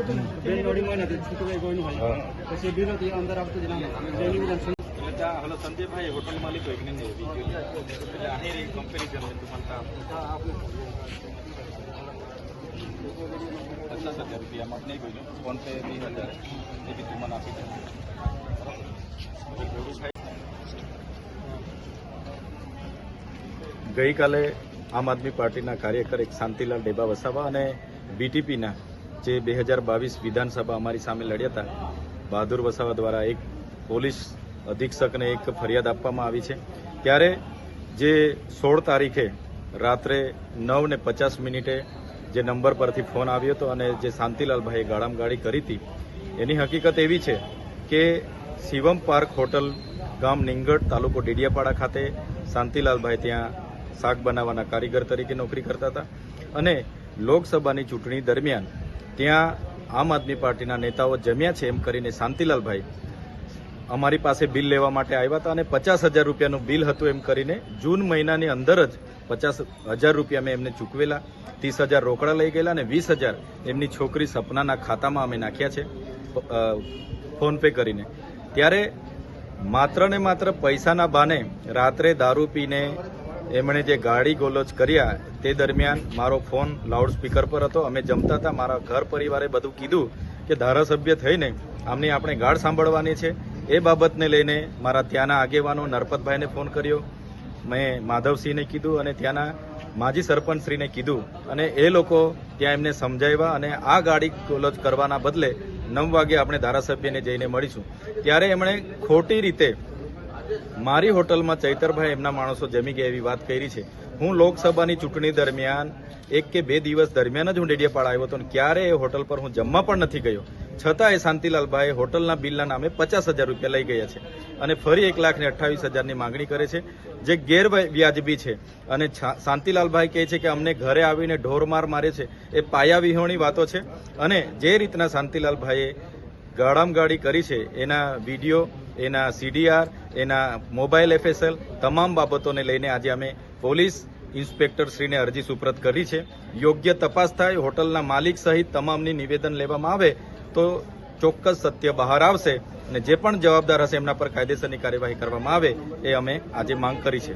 બેનવાડીમાં નથી છૂટવાઈ ગયું હોય પછી વિરોધી અંદર આવતું જ ના હલો સંજયભાઈ હોટલ માલિક હોય કે નહીં એટલે આની કમ્પેરિઝન તમારા 50,000 રૂપિયામાં નહીં ગયું ફોન પે 20,000 એ બી તમને આપી દે ગઈકાલે આમ આદમી પાર્ટીના કાર્યકર એક શાંતિલાલ ડેબા વસાવા અને બીટીપીના જે 2022 વિધાનસભા અમારી સામે લડ્યા હતા બહાદુર વસાવા દ્વારા એક પોલીસ અધિક્ષકને એક ફરિયાદ આપવામાં આવી છે ત્યારે જે 16 તારીખે રાત્રે 9:50 જે નંબર પરથી ફોન આવ્યો હતો અને જે શાંતિલાલભાઈએ ગાળામગાળી કરી હતી એની હકીકત એવી છે કે શિવમ પાર્ક હોટલ ગામ નિંગડ તાલુકો ડેડિયાપાડા ખાતે શાંતિલાલભાઈ ત્યાં શાક બનાવવાના કારીગર તરીકે નોકરી કરતા હતા અને લોકસભાની ચૂંટણી દરમિયાન ત્યાં આમ આદમી પાર્ટીના નેતાઓ જમ્યા છે એમ કરીને શાંતિલાલભાઈ અમારી પાસે બિલ લેવા માટે આવ્યા હતા અને 50,000 રૂપિયાનું બિલ હતું એમ કરીને જૂન મહિનાની અંદર જ 50,000 રૂપિયા મેં એમને ચૂકવેલા, 30,000 રોકડા લઈ ગયેલા અને 20,000 એમની છોકરી સપનાના ખાતામાં અમે નાખ્યા છે ફોન પે કરીને. ત્યારે માત્ર ને માત્ર પૈસાના બહાને રાત્રે દારૂ પીને એમણે જે ગાડી ગોલોચ કર્યા તે દરમિયાન મારો ફોન લાઉડ સ્પીકર પર હતો. અમે જમતા હતા, મારા ઘર પરિવારે બધું કીધું કે ધારાસભ્ય થઈને આમની આપણે ગાળ સાંભળવાની છે. એ બાબતને લઈને મારા ત્યાંના આગેવાનો નરપતભાઈને ફોન કર્યો, મેં માધવસિંહને કીધું અને ત્યાંના માજી સરપંચશ્રીને કીધું અને એ લોકો ત્યાં એમને સમજાવ્યા અને આ ગાડી ગોલોચ કરવાના બદલે 9 વાગે આપણે ધારાસભ્યને જઈને મળીશું. ત્યારે એમણે ખોટી રીતે મારી હોટલમાં ચૈતરભાઈ એમના માણસો જમી ગયા એવી વાત કરી છે. હું લોકસભાની ચૂંટણી દરમિયાન 1 કે 2 દિવસ દરમિયાન જ હું ડેડિયાપાડા આવ્યો હતો અને ક્યારે એ હોટલ પર હું જમવા પણ નથી ગયો. છતાં એ શાંતિલાલભાઈ હોટલના બિલના નામે 50,000 રૂપિયા લઈ ગયા છે અને ફરી 1,28,000ની માંગણી કરે છે જે ગેરવ્યાજબી છે. અને શાંતિલાલભાઈ કહે છે કે અમને ઘરે આવીને ઢોરમાર મારે છે. એ પાયાવિહોણી વાતો છે અને જે રીતના શાંતિલાલભાઈએ ગાળામગાળી કરી છે એના વિડીયો, એના CDR, એના મોબાઈલ FSL તમામ બાબતોને લઈને આજે અમે પોલીસ ઇન્સ્પેક્ટર શ્રીને અરજી સુપ્રત કરી છે. યોગ્ય તપાસ થાય, હોટલના માલિક સહિત તમામની નિવેદન લેવામાં આવે તો ચોક્કસ સત્ય બહાર આવશે અને જે પણ જવાબદાર હશે એમના પર કાયદેસરની કાર્યવાહી કરવામાં આવે એ અમે આજે માંગ કરી છે.